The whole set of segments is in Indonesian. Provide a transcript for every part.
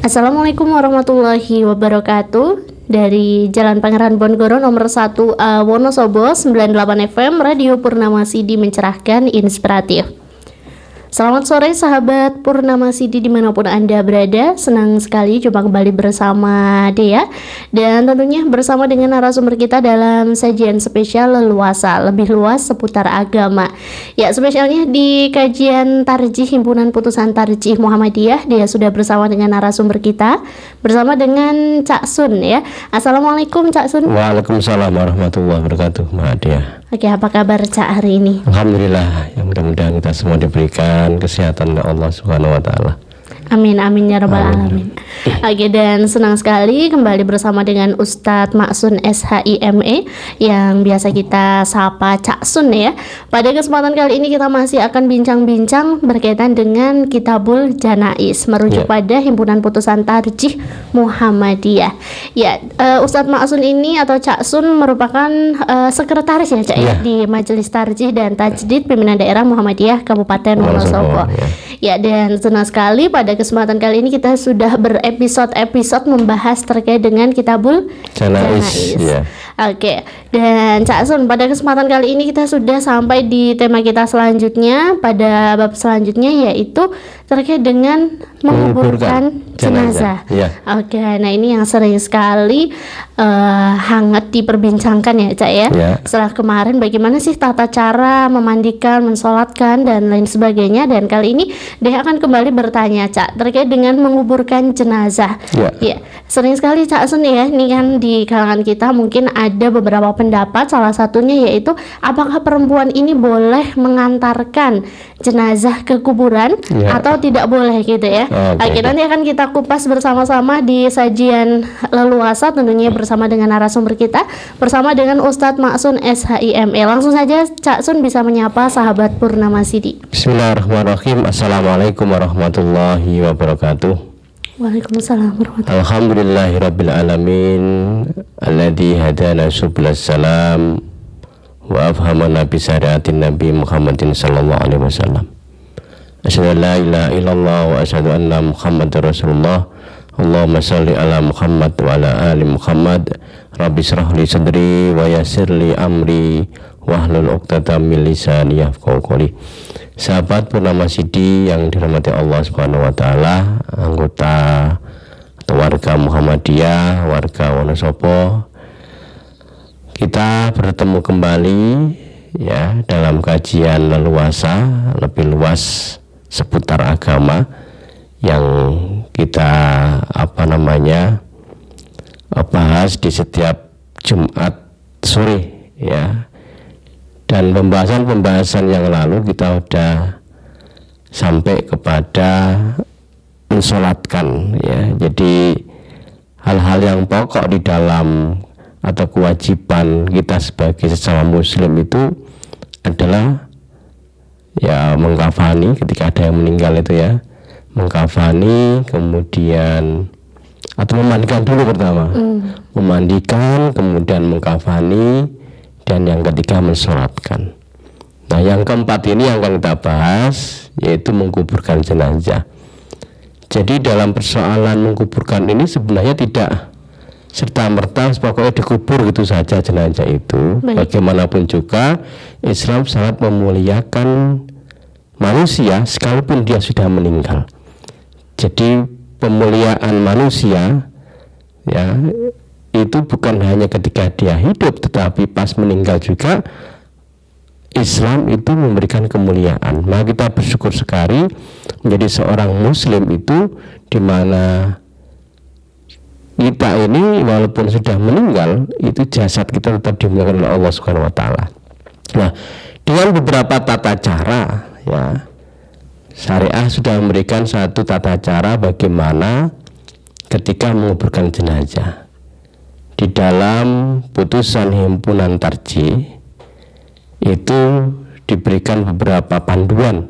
Assalamualaikum warahmatullahi wabarakatuh. Dari Jalan Pangeran Bonegoro nomor 1A Wonosobo 98 FM, Radio Purnama Sidi mencerahkan, inspiratif. Selamat sore sahabat Purnama Sidi dimanapun Anda berada. Senang sekali jumpa kembali bersama Dea, dan tentunya bersama dengan narasumber kita dalam sajian spesial leluasa, lebih luas seputar agama. Ya, spesialnya di kajian tarjih Himpunan Putusan Tarjih Muhammadiyah. Dia sudah bersama dengan narasumber kita, bersama dengan Cak Sun ya. Assalamualaikum Cak Sun. Waalaikumsalam warahmatullahi wabarakatuh, Mbak Dea. Oke, apa kabar Cak hari ini? Alhamdulillah, ya mudah-mudahan kita semua diberikan kesehatan oleh Allah Subhanahu wa taala. Amin, amin ya rabbal alamin. Oke, dan senang sekali kembali bersama dengan Ustadz Ma'sun SHIME yang biasa kita sapa Cak Sun ya. Pada kesempatan kali ini kita masih akan bincang-bincang berkaitan dengan Kitabul Janaiz, merujuk pada Himpunan Putusan Tarjih Muhammadiyah. Ya, Ustadz Ma'sun ini atau Cak Sun merupakan sekretaris ya Cak ya, di Majelis Tarjih dan Tajdid Pimpinan Daerah Muhammadiyah Kabupaten Wonosobo. Ya, dan senang sekali pada kesempatan kali ini kita sudah berepisode-episode membahas terkait dengan Kitabul Janaiz. Oke, dan Cak Sun, pada kesempatan kali ini kita sudah sampai di tema kita selanjutnya, pada bab selanjutnya, yaitu terkait dengan menguburkan jenazah. Oke, nah ini yang sering sekali hangat diperbincangkan ya Cak ya. Setelah kemarin bagaimana sih tata cara memandikan, mensolatkan dan lain sebagainya, dan kali ini dia akan kembali bertanya Cak terkait dengan menguburkan jenazah. Ya, sering sekali Cak Sun ya, ini kan di kalangan kita mungkin ada beberapa pendapat, salah satunya yaitu apakah perempuan ini boleh mengantarkan jenazah ke kuburan atau tidak boleh gitu ya. Oke, nanti akan kita kupas bersama-sama di sajian leluasa, tentunya bersama dengan narasumber kita, bersama dengan Ustadz Ma'sun SHIME. Langsung saja Cak Sun bisa menyapa sahabat Purnama Sidi. Bismillahirrahmanirrahim. Assalamualaikum warahmatullahi wabarakatuh. Waalaikumsalam warahmatullahi wabarakatuh. Alhamdulillahirabbil alamin alladzi hadana subulas salam wa afhamana bi syariatin Nabi Muhammadin sallallahu alaihi wasallam. Asyhadu an la ilaha illallah wa asyhadu anna Muhammadar Rasulullah. Allahumma shalli ala Muhammad wa ala ali Muhammad. Rabbi shrah li sadri wa yassir li amri wahlul 'uqdatam min lisani yafqahu qawli. Sahabat Purnama Sidi yang dirahmati Allah Subhanahu wa taala, anggota atau warga Muhammadiyah, warga Wonosobo, kita bertemu kembali ya dalam kajian leluasa, lebih luas seputar agama yang kita bahas di setiap Jumat sore ya. Dan pembahasan yang lalu kita sudah sampai kepada mensolatkan ya. Jadi hal-hal yang pokok di dalam atau kewajiban kita sebagai sesama muslim itu adalah ya mengkafani ketika ada yang meninggal itu ya, mengkafani, kemudian atau memandikan dulu pertama, memandikan, kemudian mengkafani, dan yang ketiga mensolatkan. Nah, yang keempat ini yang akan kita bahas, yaitu menguburkan jenazah. Jadi dalam persoalan menguburkan ini sebenarnya tidak serta-merta pokoknya dikubur gitu saja jenazah itu. Bagaimanapun juga Islam sangat memuliakan manusia sekalipun dia sudah meninggal. Jadi pemuliaan manusia ya itu bukan hanya ketika dia hidup, tetapi pas meninggal juga Islam itu memberikan kemuliaan. Maka kita bersyukur sekali menjadi seorang muslim itu, di mana kita ini walaupun sudah meninggal itu jasad kita tetap dimuliakan oleh Allah Subhanahu wa taala. Nah, dengan beberapa tata cara ya, syariah sudah memberikan satu tata cara bagaimana ketika menguburkan jenazah. Di dalam putusan Himpunan Tarjih itu diberikan beberapa panduan.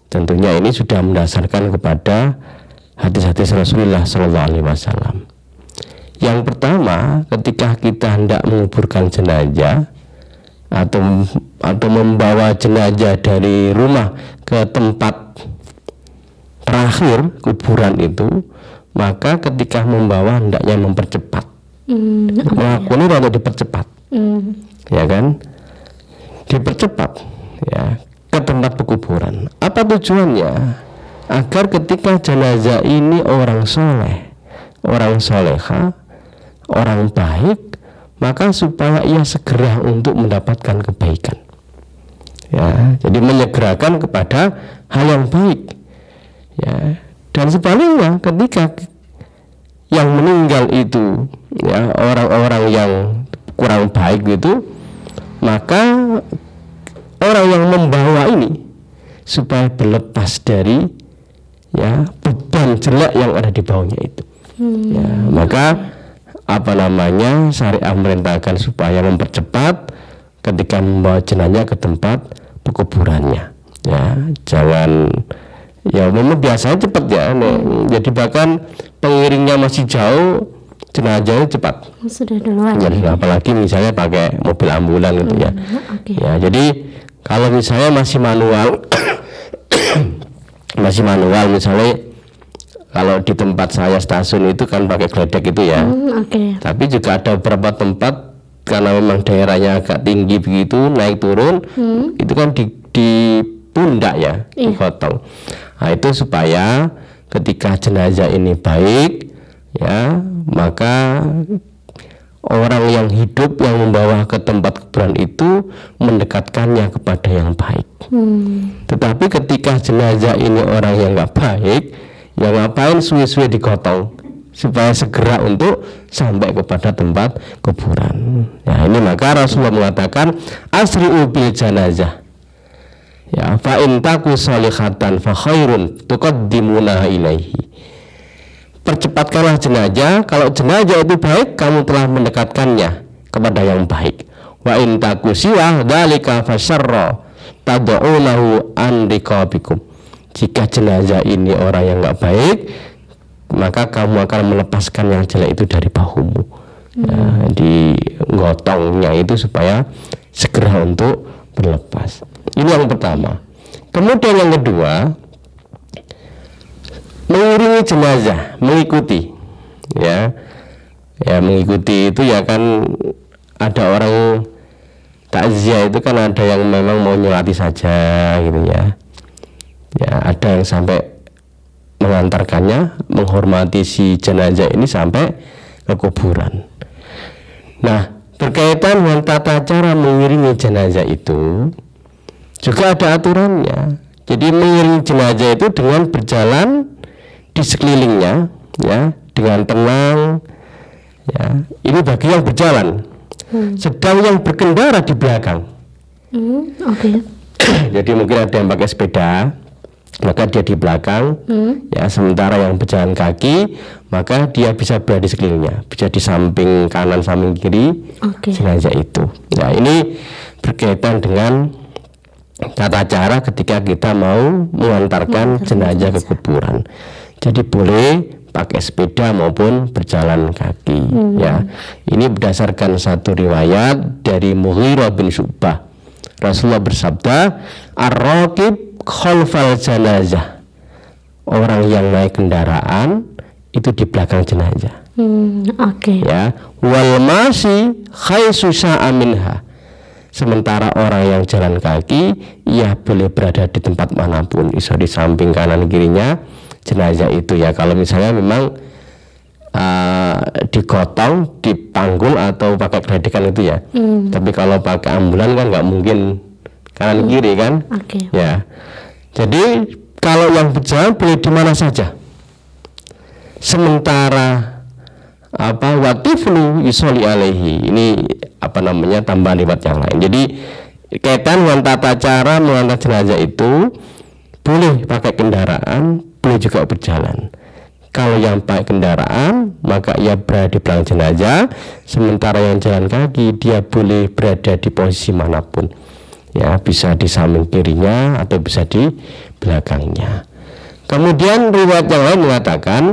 Tentunya ini sudah mendasarkan kepada hadis-hadis Rasulullah SAW. Yang pertama, ketika kita hendak menguburkan jenazah atau membawa jenazah dari rumah ke tempat terakhir kuburan itu, maka ketika membawa hendaknya mempercepat. Melakukan itu harus dipercepat, ya kan? Dipercepat, ya, ke tempat pekuburan. Apa tujuannya? Agar ketika jenazah ini orang soleh, orang soleha, orang baik, maka supaya ia segera untuk mendapatkan kebaikan. Ya, jadi menyegerakan kepada hal yang baik. Ya, dan sebaliknya ketika yang meninggal itu, ya, orang-orang yang kurang baik itu, maka orang yang membawa ini supaya berlepas dari, ya, beban jelek yang ada di bawahnya itu. Ya, maka syariah merintahkan supaya mempercepat ketika membawa jenazah ke tempat pekuburannya. Ya, jangan, ya memang biasanya cepat ya. Jadi bahkan pengiringnya masih jauh, jenazahnya cepat. Sudah duluan. Jadi apalagi misalnya pakai mobil ambulan gitu ya. Ya, jadi kalau misalnya masih manual misalnya kalau di tempat saya stasiun itu kan pakai geledek itu ya. Tapi juga ada beberapa tempat karena memang daerahnya agak tinggi begitu, naik turun, itu kan di pundak ya, dipotong. Nah, itu supaya ketika jenazah ini baik, ya, maka orang yang hidup yang membawa ke tempat kuburan itu mendekatkannya kepada yang baik. Tetapi ketika jenazah ini orang yang nggak baik, ya ngapain suwe-suwe digotong supaya segera untuk sampai kepada tempat kuburan. Ya, ini maka Rasulullah mengatakan asri'u bil janazah. Ya, fa in taku salihatan fa khairun tuqaddimunaha ilaihi. Percepatkanlah jenazah, kalau jenazah itu baik kamu telah mendekatkannya kepada yang baik. Wa in taku siwa dzalika fa syarra tad'unahu an riqabikum. Jika jenazah ini orang yang enggak baik, maka kamu akan melepaskan yang jelek itu dari bahumu. Ya, digotongnya itu supaya segera untuk berlepas. Ini yang pertama. Kemudian yang kedua, mengiringi jenazah, mengikuti. Ya, mengikuti itu ya kan ada orang takziah itu kan ada yang memang mau nyolati saja gitu ya. Ya, ada yang sampai mengantarkannya, menghormati si jenazah ini sampai ke kuburan. Nah, berkaitan dengan tata cara mengiringi jenazah itu juga ada aturannya. Jadi mengiringi jenazah itu dengan berjalan di sekelilingnya, ya, dengan tenang. Ya, ini bagi yang berjalan. Sedang yang berkendara di belakang. Jadi mungkin ada yang pakai sepeda, maka dia di belakang, ya, sementara yang berjalan kaki, maka dia bisa berada di sekelilingnya, bisa di samping kanan, samping kiri jenazah itu. Nah, ini berkaitan dengan tata cara ketika kita mau mengantarkan jenazah ke kuburan. Jadi boleh pakai sepeda maupun berjalan kaki. Ya, ini berdasarkan satu riwayat dari Mughirah bin Syu'bah. Rasulullah bersabda, ar-raqib khalfal janazah. Orang yang naik kendaraan itu di belakang jenazah. Ya, wal masi khaisu sa'a minha. Sementara orang yang jalan kaki, ia boleh berada di tempat manapun, bisa di samping kanan kirinya jenazah itu ya. Kalau misalnya memang digotong, dipanggul atau pakai geledekan itu ya. Tapi kalau pakai ambulan kan nggak mungkin kanan kiri kan. Ya. Jadi kalau yang berjalan boleh di mana saja. Sementara watiflu yusoli alaihi, ini tambahan riwayat yang lain. Jadi kaitan dengan tata cara mengantar jenazah itu boleh pakai kendaraan, boleh juga berjalan. Kalau yang pakai kendaraan maka ia berada di belakang jenazah, sementara yang jalan kaki dia boleh berada di posisi manapun. Ya, bisa di samping kirinya atau bisa di belakangnya. Kemudian riwayat yang lain mengatakan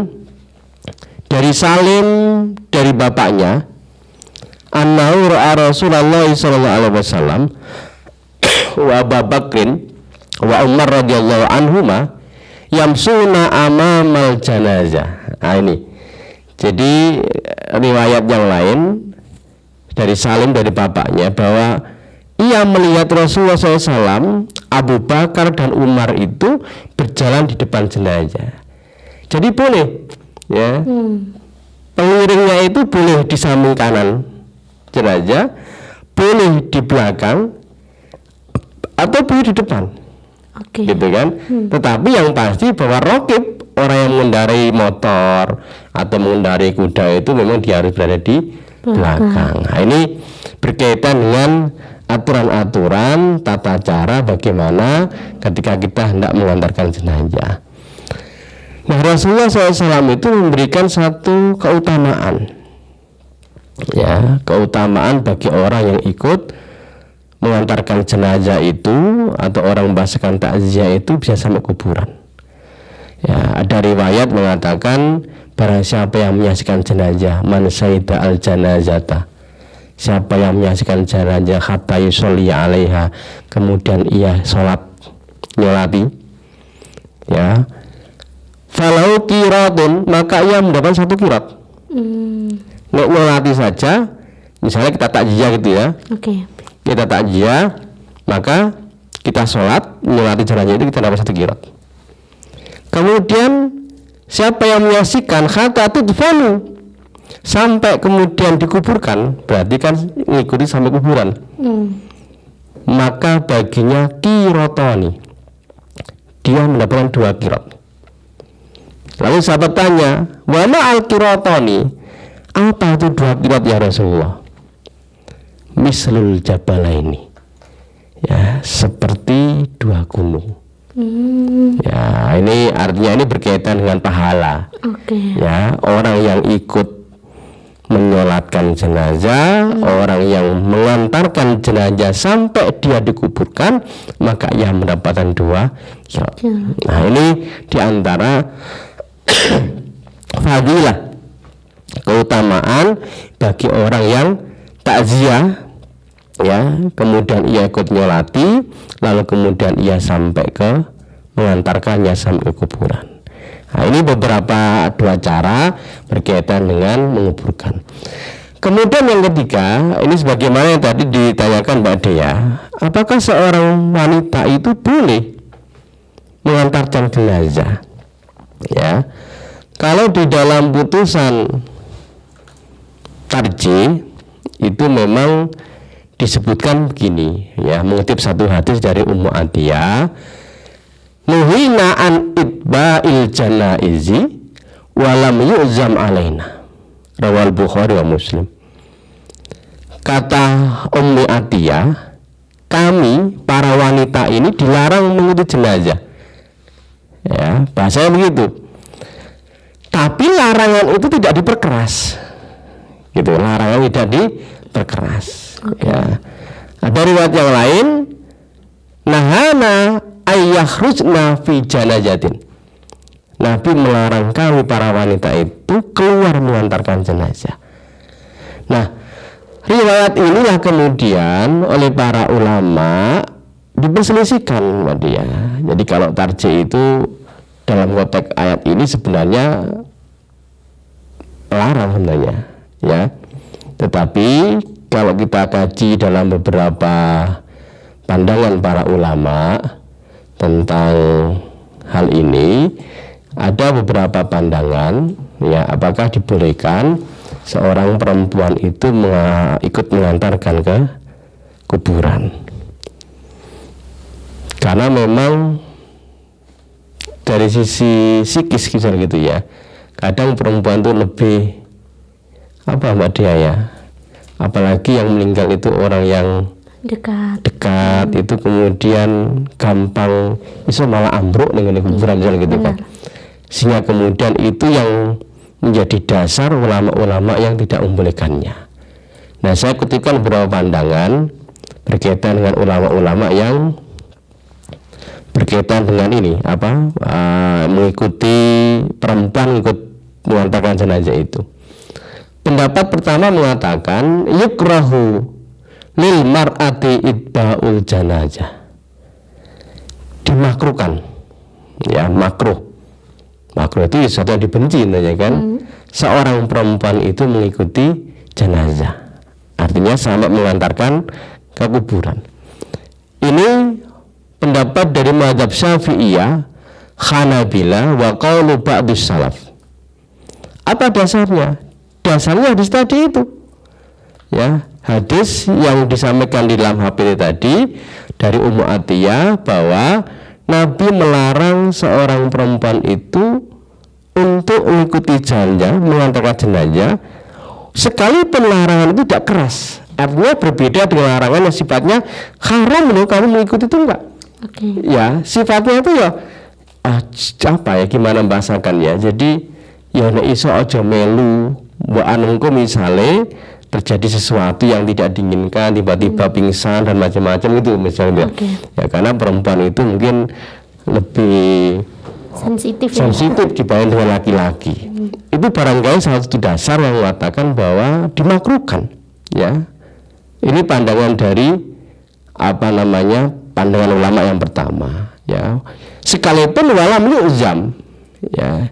dari Salim dari bapaknya, annahu ra'a Rasulullah sallallahu alaihi wasallam wa Abu Bakrin wa Umar radhiyallahu anhuma yamsuna amamal janazah. Nah ini, jadi riwayat yang lain dari Salim dari bapaknya bahwa ia melihat Rasulullah SAW, Abu Bakar dan Umar itu berjalan di depan jenazah. Jadi boleh, ya, pengiringnya itu boleh di samping kanan jenazah, boleh di belakang, atau boleh di depan, gitu kan. Tetapi yang pasti bahwa rokib, orang yang mengendarai motor atau mengendarai kuda itu memang dia harus berada di belakang. Nah, ini berkaitan dengan aturan-aturan tata cara bagaimana ketika kita hendak mengantarkan jenazah. Nah, Rasulullah SAW itu memberikan satu keutamaan, ya, keutamaan bagi orang yang ikut mengantarkan jenazah itu atau orang membahasakan takziah itu bisa sampai kuburan. Ya, ada riwayat mengatakan barang siapa yang menyaksikan jenazah, man syahida al janazata, siapa yang menyaksikan jenazah hatta yusolli alaiha, kemudian ia sholat nyolati, ya, falau qiratun, maka ia mendapat satu qirat. Nek nyolati saja, misalnya kita takziah gitu ya, kita takziah, maka kita sholat nyolati jenazah itu kita dapat satu qirat. Kemudian siapa yang menyaksikan hatta tudfanu, sampai kemudian dikuburkan, berarti kan mengikuti sampai kuburan, maka baginya qirotani, dia mendapatkan 2 qirat. Lalu sahabat tanya, wa ma'al qirotani, apa itu 2 qirat ya Rasulullah? Mislul jabalaini, ya, seperti 2 gunung. Ya, ini artinya ini berkaitan dengan pahala. Ya, orang yang ikut menyolatkan jenazah, orang yang mengantarkan jenazah sampai dia dikuburkan, maka ia mendapatkan 2 qirat. Nah, ini diantara fadilah, keutamaan bagi orang yang takziah, ya, kemudian ia ikut nyolati, lalu kemudian ia sampai ke mengantarkannya sampai ke kuburan. Nah, ini beberapa 2 cara berkaitan dengan menguburkan. Kemudian yang ketiga, ini sebagaimana yang tadi ditanyakan Mbak Dea, apakah seorang wanita itu boleh mengantarkan jenazah? Ya, kalau di dalam putusan tarjih itu memang disebutkan begini, ya, mengutip satu hadis dari Ummu Atiyah, nuhina an itba'il janaizi walam yu'zam alaina, rawal Bukhari wa Muslim. Kata Ummu Atiyah, kami para wanita ini dilarang mengikuti jenazah, ya, bahasanya begitu, tapi larangan itu tidak diperkeras, gitu, larangan tidak diperkeras. Ya, ada riwayat yang lain, nahana ayyakhrujna fi janazatin, Nabi melarang kami para wanita itu keluar mengantarkan jenazah. Nah, riwayat inilah kemudian oleh para ulama diperselisihkan, dia. Jadi kalau tarjih itu dalam konteks ayat ini sebenarnya larang sebenarnya, ya. Tetapi kalau kita kaji dalam beberapa pandangan para ulama tentang hal ini, ada beberapa pandangan, ya, apakah dibolehkan seorang perempuan itu ikut mengantarkan ke kuburan. Karena memang dari sisi psikis gitu ya, kadang perempuan itu lebih Mbak Dia, ya, apalagi yang meninggal itu orang yang dekat itu kemudian gampang bisa malah ambruk dengan kuburan gitu kan, sehingga kemudian itu yang menjadi dasar ulama-ulama yang tidak membolehkannya. Nah, saya kutipkan beberapa pandangan berkaitan dengan ulama-ulama yang berkaitan dengan ini mengikuti perempuan ikut mengantarkan jenazah itu. Pendapat pertama mengatakan yukrahu lil mar'ati itba'ul janazah, dimakruhkan, ya, makruh Makruh itu sesuatu yang dibenci intinya kan. Seorang perempuan itu mengikuti jenazah, artinya sampai mengantarkan ke kuburan. Ini pendapat dari mazhab Syafi'iyah, Hanabilah, wa qaulu ba'dus salaf. Apa dasarnya? Dasarnya hadis tadi itu. Ya, hadis yang disampaikan di dalam HPT tadi dari Ummu Atiyah bahwa Nabi melarang seorang perempuan itu untuk mengikuti jenazah, mengantarkan jenazah, sekalipun larangan itu tidak keras. Artinya berbeda dengan larangan yang sifatnya haram loh kamu mengikuti itu enggak. Ya, sifatnya itu ya apa ya, gimana membahasakannya. Jadi ya nek iso aja melu, mbok anengko misale terjadi sesuatu yang tidak diinginkan, tiba-tiba pingsan dan macam-macam itu misalnya. Ya karena perempuan itu mungkin lebih sensitif dibanding dengan laki-laki. Itu barangkali salah satu dasar yang mengatakan bahwa dimakruhkan. Ya, ini pandangan dari pandangan ulama yang pertama. Ya, sekalipun walam yu'zam. Ya,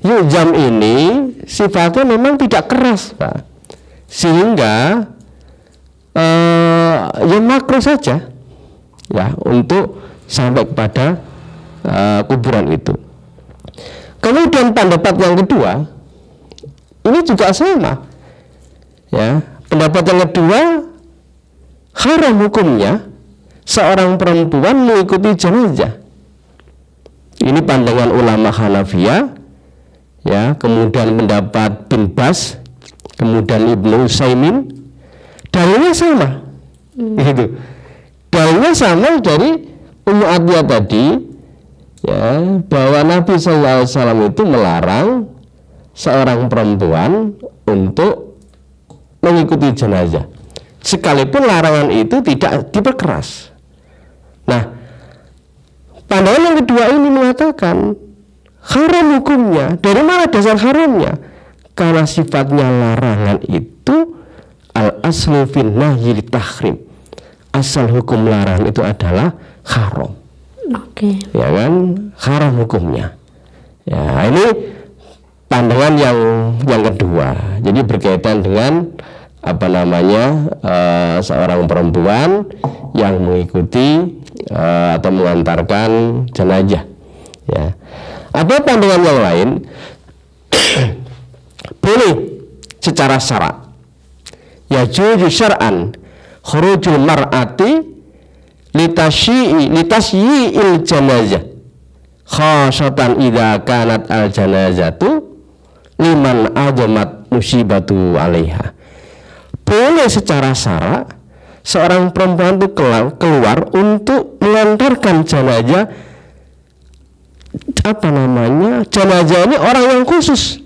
yu'zam ini sifatnya memang tidak keras, Pak. Sehingga ya makruh saja ya untuk sampai kepada kuburan itu. Kemudian pendapat yang kedua ini juga sama ya, pendapat yang kedua haram hukumnya seorang perempuan mengikuti jenazah. Ini pandangan ulama Hanafiyah ya, kemudian pendapat bin Bas, kemudian Ibnu Utsaimin, dalilnya sama. Gitu. Dalilnya sama dari Ummu Atiyah tadi ya, bahwa Nabi SAW itu melarang seorang perempuan untuk mengikuti jenazah, sekalipun larangan itu tidak diperkeras. Nah, pandangan yang kedua ini mengatakan haram hukumnya. Dari mana dasar haramnya? Karena sifatnya larangan itu al-aslu fin nahyi tahrim. Asal hukum larangan itu adalah haram. Ya kan? Haram hukumnya. Ya, ini pandangan yang kedua. Jadi berkaitan dengan seorang perempuan yang mengikuti atau mengantarkan jenazah. Ya. Ada pandangan yang lain boleh secara syarak. Ya juzu syar'an khurujul mar'ati litasyi'il janazah khasatan idza kanat al janazatu liman azamat musibatu alaiha. Boleh secara syarak seorang perempuan itu keluar untuk mengantarkan jenazah. Jenazah ini orang yang khusus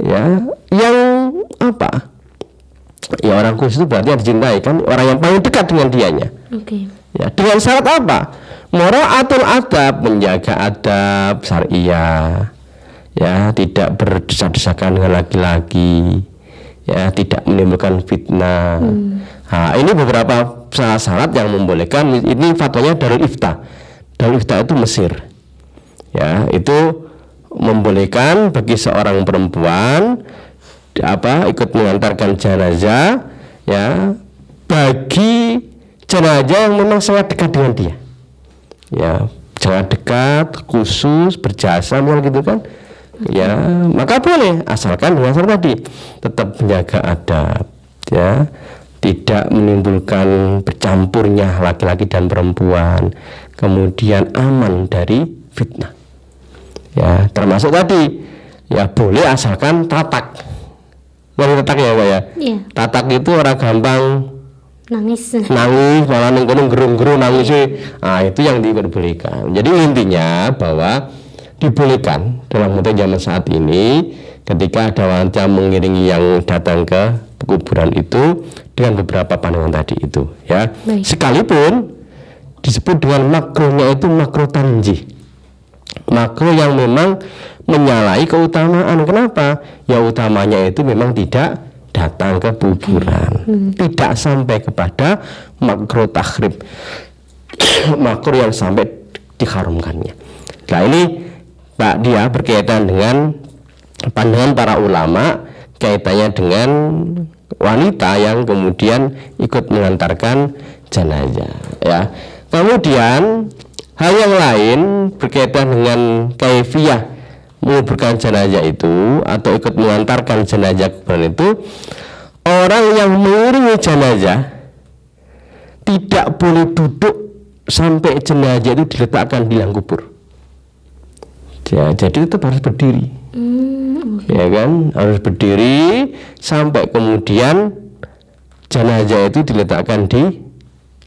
ya, yang ya orang khusus itu berarti yang dicintai kan, orang yang paling dekat dengan dianya. Ya, dengan syarat apa? Mura'atul adab, menjaga adab syariah ya, tidak berdesak-desakan dengan laki-laki ya, tidak menimbulkan fitnah. Nah, ini beberapa syarat yang membolehkan. Ini fatwanya Darul Ifta. Darul Ifta itu Mesir. Ya, itu membolehkan bagi seorang perempuan ikut mengantarkan jenazah ya, bagi jenazah yang memang sangat dekat dengan dia. Ya, sangat dekat, khusus, berjasa gitu kan. Ya, maka boleh asalkan dengan syarat tadi tetap menjaga adab ya, tidak menimbulkan bercampurnya laki-laki dan perempuan, kemudian aman dari fitnah. Ya, termasuk tadi ya boleh asalkan tatak. Tatak ya Pak ya. Iya. Tatak itu orang gampang nangis malah nengkono gerung-gerung nangis. Itu yang diperbolehkan. Jadi intinya bahwa dibolehkan dalam konteks zaman saat ini ketika ada wanita mengiringi yang datang ke kuburan itu dengan beberapa pandangan tadi itu ya. Baik. Sekalipun disebut dengan makruhnya itu makruh tanjih, makruh yang memang menyalahi keutamaan. Kenapa? Ya utamanya itu memang tidak datang ke kuburan, tidak sampai kepada makruh takhrib, makruh yang sampai diharamkannya. Nah ini dia berkaitan dengan pandangan para ulama kaitannya dengan wanita yang kemudian ikut mengantarkan jenazah ya. Kemudian hal yang lain berkaitan dengan kaifiyah menguburkan jenazah itu atau ikut mengantarkan jenazah kuburan itu, orang yang mengiringi jenazah tidak boleh duduk sampai jenazah itu diletakkan di liang kubur. Ya, jadi tetap harus berdiri. Ya kan, harus berdiri sampai kemudian jenazah itu diletakkan di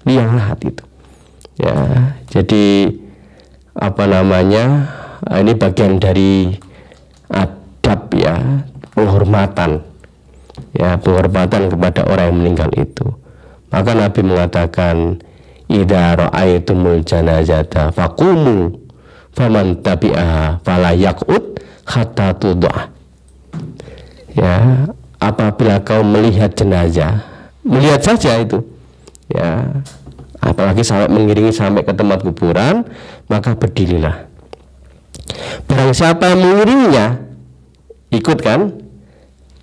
liang lahat itu. Ya, jadi apa namanya? Ini bagian dari adab ya, penghormatan. Ya, penghormatan kepada orang yang meninggal itu. Maka Nabi mengatakan, idza ra'aitumul janazata faqumu faman tabi'aha fala yaq'ud hatta tud'a. Ya, apabila kau melihat jenazah, melihat saja itu. Ya, apalagi sampai mengiringi sampai ke tempat kuburan, maka berdirilah. Barang siapa yang mengiringinya, ikut kan?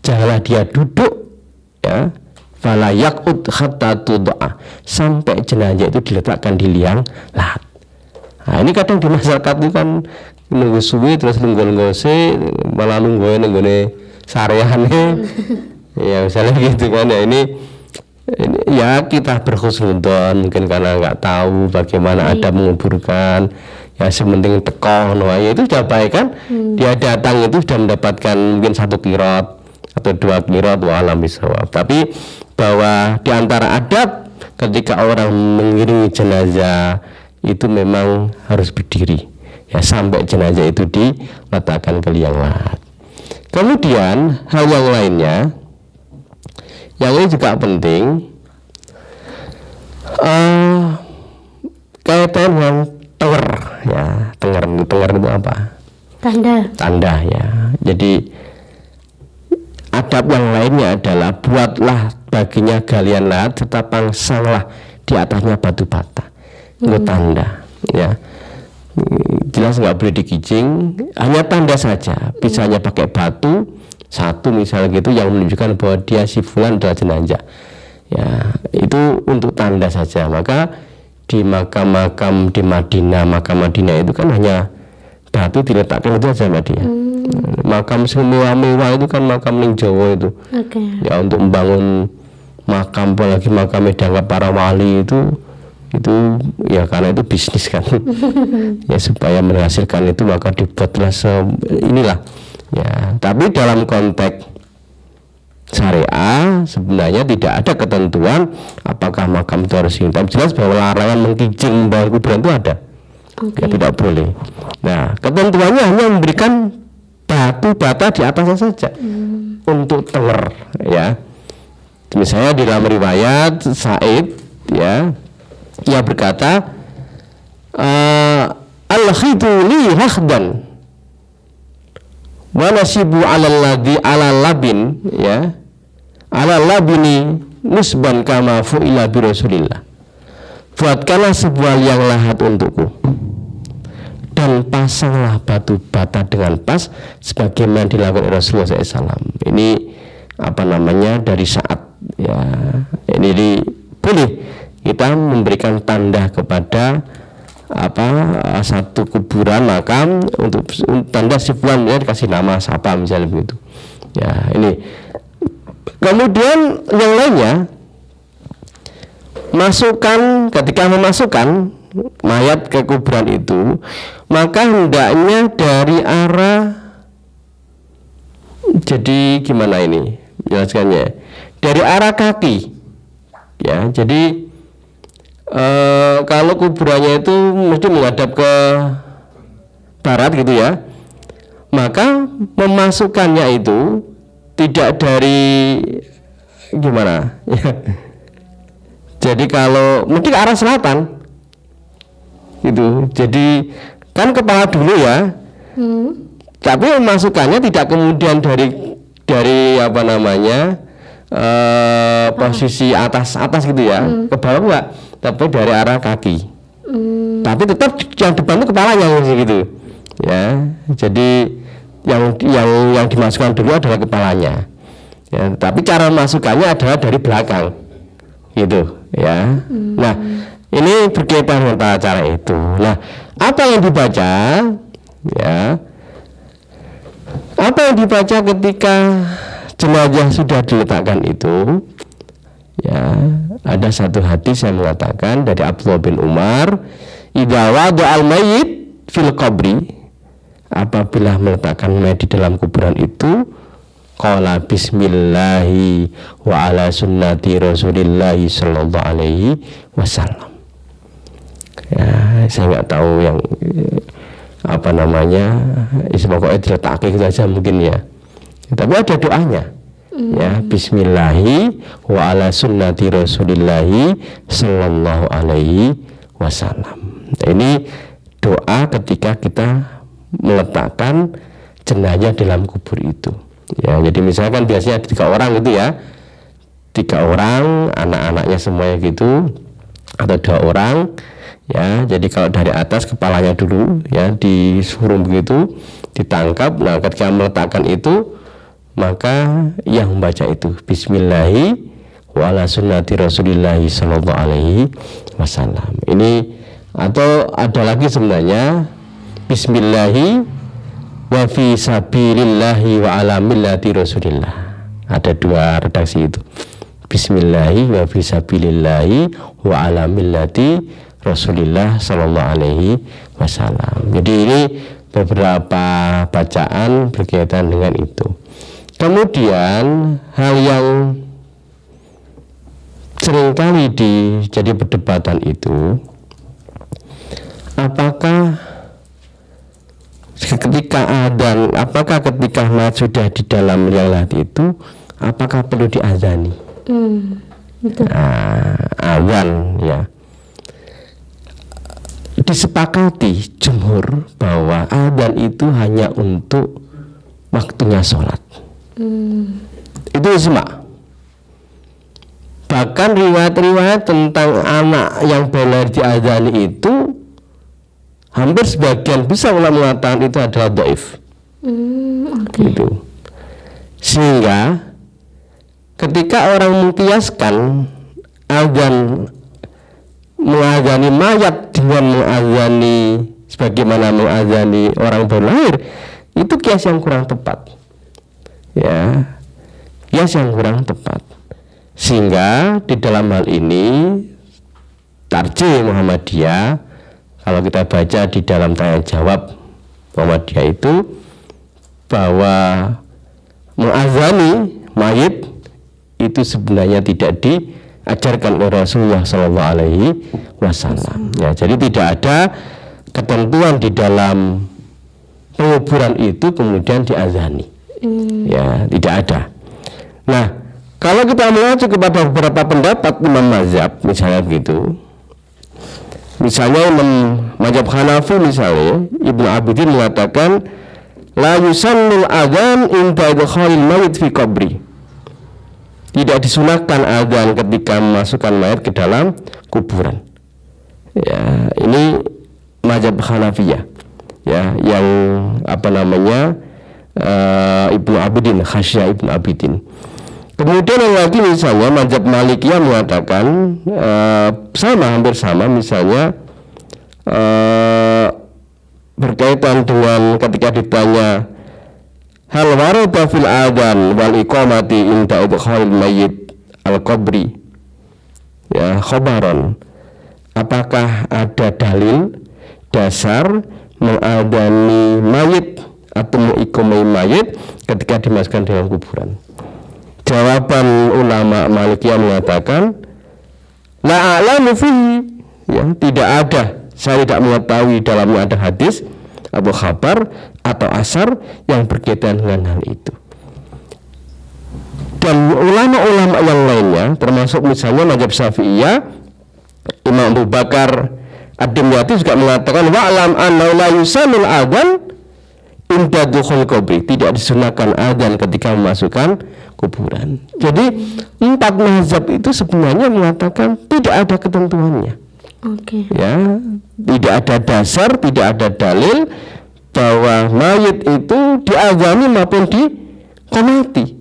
Janganlah dia duduk, ya. Fala yaq'ud hatta tud'a, sampai jenazah itu diletakkan di liang lahat. Nah, ini kadang di masyarakat itu kan nunggu suwi terus nunggu malah nunggone sarehane. Ya misalnya gitu kan ya, ini ya kita berhusnudzon mungkin karena nggak tahu bagaimana ada menguburkan. Ya sementing teko ya itu sudah baik kan. Dia datang itu sudah mendapatkan mungkin 1 qirat atau 2 qirat wa alam bisawab. Tapi bahwa di antara adab ketika orang mengiringi jenazah itu memang harus berdiri ya sampai jenazah itu diletakkan ke liang lahat. Kemudian hal yang lainnya yang ini juga penting, kaitan dengan tenger ya. Tenger itu apa? Tanda ya. Jadi adab yang lainnya adalah buatlah baginya galian lahat serta pangsanglah di atasnya batu bata. Itu tanda ya. Jelas nggak boleh dikicing, hanya tanda saja. Bisa hanya pakai batu satu misalnya gitu yang menunjukkan bahwa dia si fulan adalah jenazah. Ya, itu untuk tanda saja. Maka di makam-makam di Madinah, makam Madinah itu kan hanya batu diletakkan itu saja Mbak Dia. Makam semewah-mewah itu kan makam ning Jawa itu. Ya untuk membangun makam, apalagi makam dianggap para wali itu ya karena itu bisnis kan. Ya supaya menghasilkan itu maka dibuatlah inilah ya. Tapi dalam konteks syariah sebenarnya tidak ada ketentuan apakah makam itu harus ini. Tapi jelas bahwa larangan mengkicing membangun kuburan itu ada. Ya tidak boleh. Nah ketentuannya hanya memberikan batu bata di atasnya saja untuk tenger ya. Misalnya di dalam riwayat Sa'id ya, ia berkata al-khidu li rakhdan wa nasibu ala labin ya, ala labini musban kama fu'ila bi Rasulillah. Buatkanlah sebuah liang lahat untukku dan pasanglah batu bata dengan pas sebagaimana dilakukan Rasulullah SAW. Ini apa namanya dari saat ya, ini boleh kita memberikan tanda kepada satu kuburan makam untuk tanda si fulan ya, dikasih nama siapa misalnya begitu ya. Ini kemudian yang lainnya, ketika memasukkan mayat ke kuburan itu maka hendaknya dari arah, jadi gimana ini jelaskannya, dari arah kaki ya. Jadi kalau kuburannya itu mesti menghadap ke barat gitu ya, maka memasukkannya itu tidak dari gimana ya. Jadi kalau mesti ke arah selatan gitu, jadi kan kepala dulu ya, tapi memasukkannya tidak kemudian dari apa namanya posisi atas gitu ya, ke bawah enggak, tapi dari arah kaki. Tapi tetap yang depan itu kepalanya gitu ya. Jadi yang dimasukkan dulu adalah kepalanya. Ya, tapi cara masukkannya adalah dari belakang, gitu, ya. Nah, ini berkaitan dengan cara itu. Nah, apa yang dibaca, ya? Apa yang dibaca ketika jenazah sudah diletakkan itu? Ya, ada satu hadis yang mengatakan dari Abdullah bin Umar, idza wada'al mayyit fil qabri, apabila meletakkan mayat di dalam kuburan itu, qala bismillahi wa ala sunnati rasulillahi sallallahu alaihi wasallam. Ya, saya nggak tahu yang apa namanya, pokoknya diletakkan gitu aja mungkin ya. Tapi ada doanya. Ya, bismillahi wa ala sunnati rasulillahi sallallahu alaihi wasallam. Ini doa ketika kita meletakkan jenazah dalam kubur itu. Ya, jadi misalkan biasanya 3 orang gitu ya, 3 orang, anak-anaknya semuanya gitu, atau 2 orang. Ya, jadi kalau dari atas kepalanya dulu ya disuruh begitu, ditangkap. Nah, ketika meletakkan itu, maka yang membaca itu bismillahi wa ala sunnati rasulillahi sallallahu alaihi wasallam. Ini, atau ada lagi sebenarnya bismillahi wa fi sabilillahi wa ala millati rasulillah. Ada 2 redaksi itu, bismillahi wa fi sabilillahi wa ala millati rasulillah sallallahu alaihi wasallam. Jadi ini beberapa bacaan berkaitan dengan itu. Kemudian hal yang seringkali jadi perdebatan itu, apakah ketika adzan, apakah ketika mayat sudah di dalam liang lahat itu, apakah perlu diazani? Adzan, ya. Disepakati jumhur bahwa adzan itu hanya untuk waktunya sholat. Itu ijma. Bahkan riwayat-riwayat tentang anak yang boleh diadzani itu, hampir sebagian besar ulama mengatakan itu adalah dhaif. Gitu. Sehingga ketika orang mengkiaskan adzan, mengadzani mayat dengan mengadzani sebagaimana mengadzani orang baru lahir, itu kias yang kurang tepat. Ya, kias yang kurang tepat. Sehingga di dalam hal ini Tarjih Muhammadiyah, kalau kita baca di dalam tanya jawab Muhammadiyah itu, bahwa mengazani mayit itu sebenarnya tidak diajarkan oleh Rasulullah Sallallahu Alaihi Wasallam. Ya, jadi tidak ada ketentuan di dalam penguburan itu kemudian diazani. Ya, tidak ada. Nah, kalau kita mengacu kepada beberapa pendapat imam mazhab misalnya begitu, misalnya imam mazhab Hanafi misalnya, Ibnu Abidin mengatakan la yusannul adzan inda idkhalil mayit fi qabri, tidak disunahkan adzan ketika memasukkan mayat ke dalam kuburan. Ya, ini mazhab Hanafiyah, ya, yang apa namanya, Ibnu Abidin, Khasyah Ibnu Abidin. Kemudian yang lagi misalnya mazhab Malikiyah mengatakan sama, hampir sama, misalnya berkaitan dengan ketika ditanya hal warada fil adzan wal iqamati inda idkhalil mayyit al qabri, ya, khabaron, apakah ada dalil dasar mengadzani mayit atau mengiqamai mayit ketika dimasukkan dalam kuburan? Jawaban ulama Malikiyah mengatakan la a'lamu fihi, ya, tidak ada, saya tidak mengetahui dalamnya ada hadis atau khabar atau asar yang berkaitan dengan hal itu. Dan ulama-ulama yang lainnya, termasuk misalnya mazhab Syafi'iyah, Imam Abu Bakar Ad-Dimyati juga mengatakan wa'lam anna la yusanul adzan inda dukhul qabri, tidak disunahkan adzan ketika memasukkan kuburan. Jadi 4 mazhab itu sebenarnya mengatakan tidak ada ketentuannya. Oke. Ya, tidak ada dasar, tidak ada dalil bahwa mayit itu diazani maupun dikomati.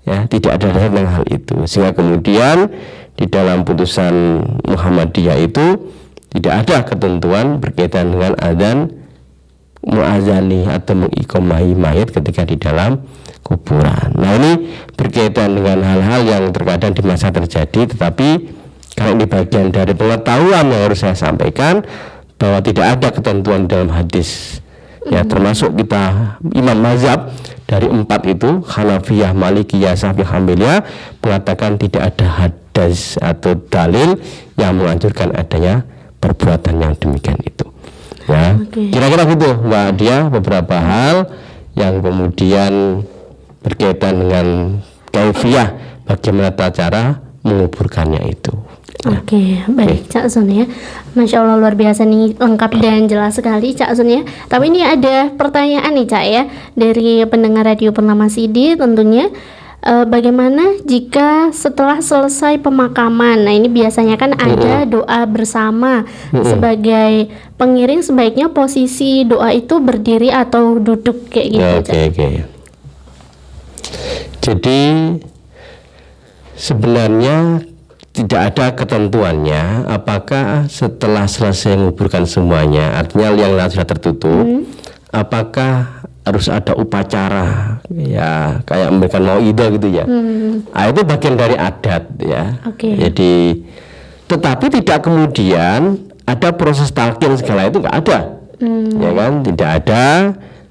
Ya, tidak ada dasar tentang hal itu. Sehingga kemudian di dalam putusan Muhammadiyah itu tidak ada ketentuan berkaitan dengan adzan muazani atau mengiqomahi mayit ketika di dalam kuburan. Nah, ini berkaitan dengan hal-hal yang terkadang di masa terjadi, tetapi kalau ini bagian dari pengetahuan yang harus saya sampaikan, bahwa tidak ada ketentuan dalam hadis. Ya, termasuk kita imam mazhab dari 4 itu, Hanafiyah, Malikiyah, Syafi'iyah, Hanbaliyah, mengatakan tidak ada hadis atau dalil yang menganjurkan adanya perbuatan yang demikian itu. Ya, kira-kira gitu Mbak Dia, beberapa hal yang kemudian berkaitan dengan kaifiyah, bagaimana tata cara menguburkannya itu. Oke, baik Cak Sun ya. Masya Allah, luar biasa nih, lengkap dan jelas sekali Cak Sun ya. Tapi ini ada pertanyaan nih Cak ya, dari pendengar Radio Purnama Sidi tentunya. Bagaimana jika setelah selesai pemakaman? Nah, ini biasanya kan ada doa bersama. Sebagai pengiring sebaiknya posisi doa itu berdiri atau duduk kayak gitu. Oke. Jadi sebenarnya tidak ada ketentuannya apakah setelah selesai menguburkan semuanya, artinya yang sudah tertutup, apakah harus ada upacara ya kayak memberikan mauidhah gitu ya. Nah, itu bagian dari adat ya. Jadi tetapi tidak kemudian ada proses talqin segala itu nggak ada. Ya kan, tidak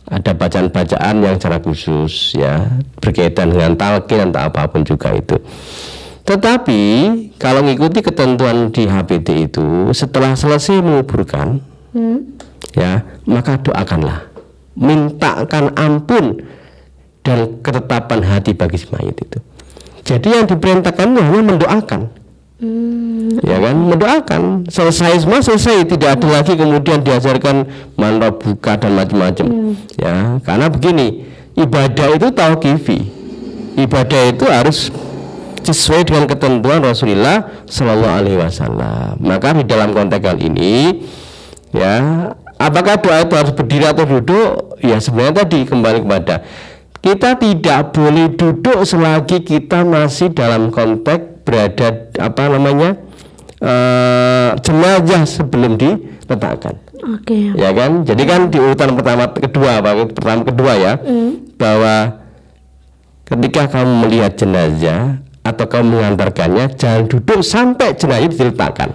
ada bacaan-bacaan yang secara khusus ya berkaitan dengan talqin atau apapun juga itu. Tetapi kalau mengikuti ketentuan di HPT itu, setelah selesai menguburkan ya, maka doakanlah, mintakan ampun dan ketetapan hati bagi si mayit itu. Jadi yang diperintahkan hanya mendoakan. Ya kan, mendoakan. Selesai semua, selesai, tidak ada lagi kemudian diajarkan mantra buka dan macam-macam. Ya, karena begini, ibadah itu tauqifi. Ibadah itu harus sesuai dengan ketentuan Rasulullah Shallallahu Alaihi Wasallam. Maka di dalam konteks hal ini, ya, apakah doa itu harus berdiri atau duduk? Ya, sebenarnya tadi kembali kepada kita tidak boleh duduk selagi kita masih dalam konteks berada jenazah sebelum diletakkan. Ya kan? Jadi kan di urutan pertama kedua ya, bahwa ketika kamu melihat jenazah atau kamu mengantarkannya, jangan duduk sampai jenazah diletakkan.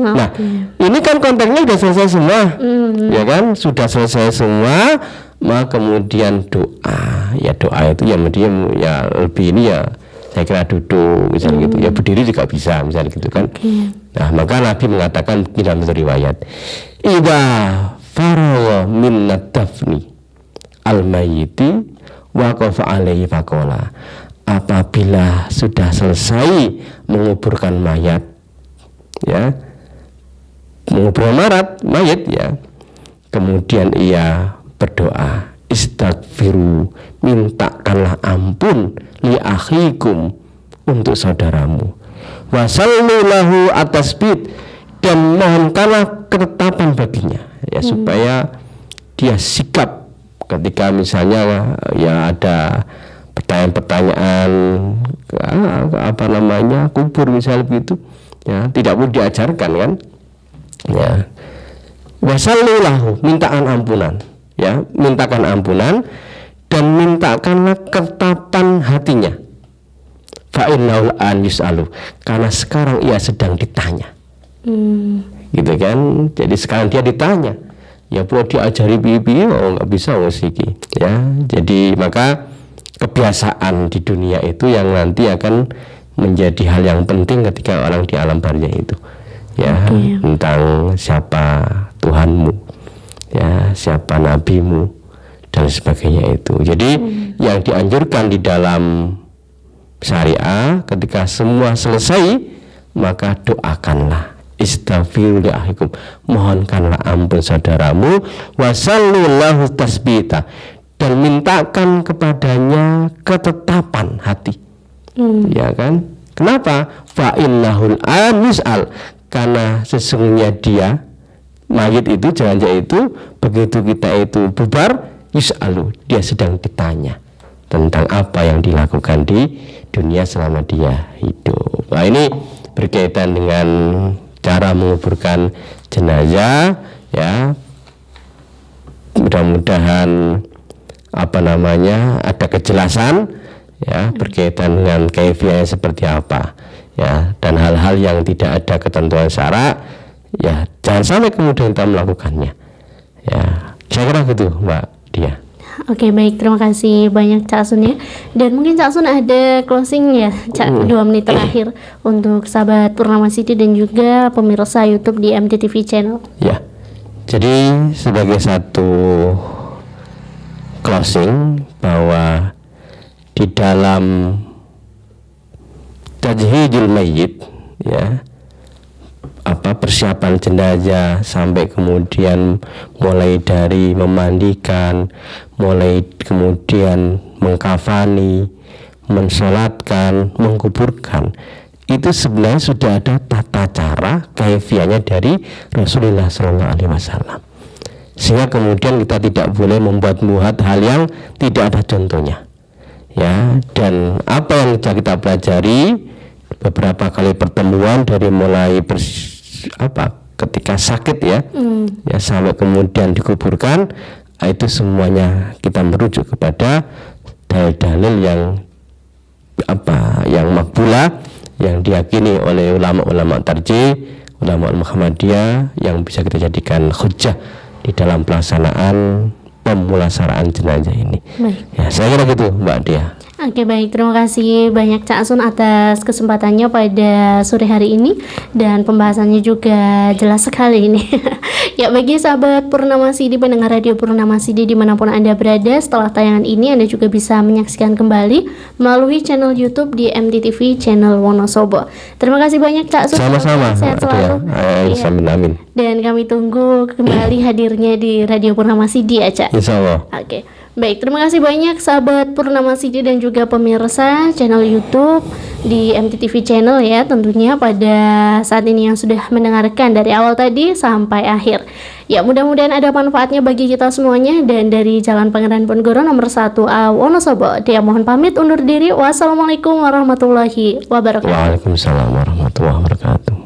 Nah, ini kan konteksnya sudah selesai semua, ya kan? Sudah selesai semua, maka kemudian doa. Ya, doa itu ya medium ya lebih ini ya, saya kira duduk misalnya gitu. Ya berdiri juga bisa misalnya gitu kan. Nah, maka Nabi mengatakan di dalam riwayat, "Idza faragha min dafni al-mayyiti waqafa alaihi faqala." Apabila sudah selesai menguburkan mayat, ya, menguburkan mayat ya, kemudian ia berdoa, istaghfiru, mintakanlah ampun li akhikum, untuk saudaramu, wasallu lahu atasbit, dan mohonkanlah ketetapan baginya ya, supaya dia sikap ketika misalnya ya ada pertanyaan-pertanyaan kubur misalnya begitu ya, tidak perlu diajarkan kan ya. Wasallulahu, mintakan ampunan ya, mintakan ampunan dan mintakanlah ketetapan hatinya. Fa'innahu an yus'alu, karena sekarang ia sedang ditanya. Gitu kan. Jadi sekarang dia ditanya. Ya perlu diajari pipi, nggak bisa musiki ya. Jadi maka kebiasaan di dunia itu yang nanti akan menjadi hal yang penting ketika orang di alam barzah itu ya, tentang siapa Tuhanmu ya, siapa nabimu dan sebagainya itu. Jadi yang dianjurkan di dalam syariah ketika semua selesai, maka doakanlah, istaghfiru li akhikum, mohonkanlah ampun saudaramu, wasallullahu tasbita, dan mintakan kepadanya ketetapan hati. Ya kan? Kenapa? Fa innahul anisal, karena sesungguhnya dia mayit itu, jenazah itu, begitu kita itu bubar, yus'alu, dia sedang ditanya tentang apa yang dilakukan di dunia selama dia hidup. Nah, ini berkaitan dengan cara menguburkan jenazah, ya. Mudah-mudahan ada kejelasan, ya, berkaitan dengan kaifiahnya seperti apa, ya, dan hal-hal yang tidak ada ketentuan syarak, ya, jangan sampai kemudian kita melakukannya, ya. Saya kira gitu, Mbak Dia. Oke, baik, terima kasih banyak Cak Sun ya. Dan mungkin Cak Sun ada closing ya, Cak, 2 menit terakhir untuk sahabat Purnama City dan juga pemirsa YouTube di MTTV Channel. Ya, jadi sebagai satu closing bahwa di dalam tajhidul mayyit, ya, persiapan jenazah sampai kemudian mulai dari memandikan, mulai kemudian mengkafani, mensolatkan, mengkuburkan, itu sebenarnya sudah ada tata cara kaifiahnya dari Rasulullah SAW. Sehingga kemudian kita tidak boleh membuat hal yang tidak ada contohnya, ya. Dan apa yang kita pelajari beberapa kali pertemuan dari mulai ketika sakit, ya, ya, sampai kemudian dikuburkan, itu semuanya kita merujuk kepada dalil-dalil yang makbulah, yang diyakini oleh ulama-ulama tarjih, ulama Muhammadiyah, yang bisa kita jadikan hujjah di dalam pelaksanaan pemulasaraan jenazah ini. Baik. Ya, saya kira gitu, Mbak Dia. Oke, baik, terima kasih banyak Cak Sun atas kesempatannya pada sore hari ini, dan pembahasannya juga jelas sekali ini. Ya, bagi sahabat Purnama City, pendengar radio Purnama City dimanapun Anda berada, setelah tayangan ini Anda juga bisa menyaksikan kembali melalui channel YouTube di MTTV Channel Wonosobo. Terima kasih banyak Cak Sun. Sama-sama. Sehat selalu. Ya. Amin. Dan kami tunggu kembali hadirnya di radio Purnama City ya, Cak. Insya Allah. Oke. Baik, terima kasih banyak sahabat Purnama City dan juga pemirsa channel YouTube di MTTV Channel ya, tentunya pada saat ini yang sudah mendengarkan dari awal tadi sampai akhir. Ya, mudah-mudahan ada manfaatnya bagi kita semuanya. Dan dari Jalan Pangeran Ponegoro nomor 1A Wonosobo, dia mohon pamit undur diri. Wassalamualaikum warahmatullahi wabarakatuh. Waalaikumsalam warahmatullahi wabarakatuh.